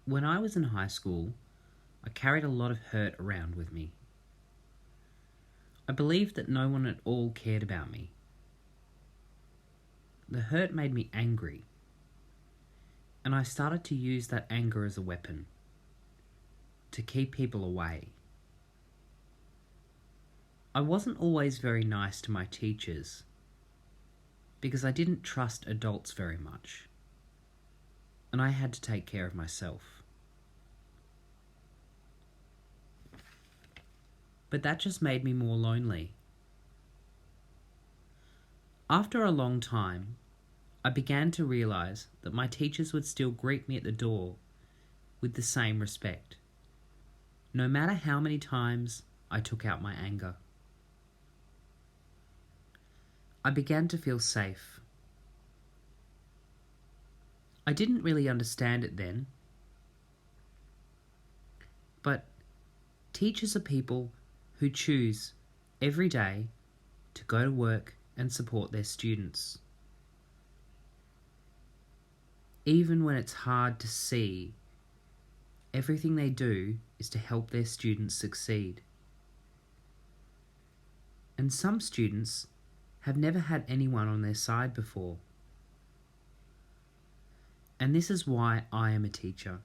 When I was in high school, I carried a lot of hurt around with me. I believed that no one at all cared about me. The hurt made me angry, and I started to use that anger as a weapon to keep people away. I wasn't always very nice to my teachers because I didn't trust adults very much, and I had to take care of myself. But that just made me more lonely. After a long time, I began to realise that my teachers would still greet me at the door with the same respect, no matter how many times I took out my anger. I began to feel safe. I didn't really understand it then, but teachers are people who choose every day to go to work and support their students. Even when it's hard to see, everything they do is to help their students succeed. And some students have never had anyone on their side before. And this is why I am a teacher,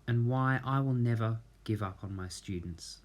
and why I will never give up on my students.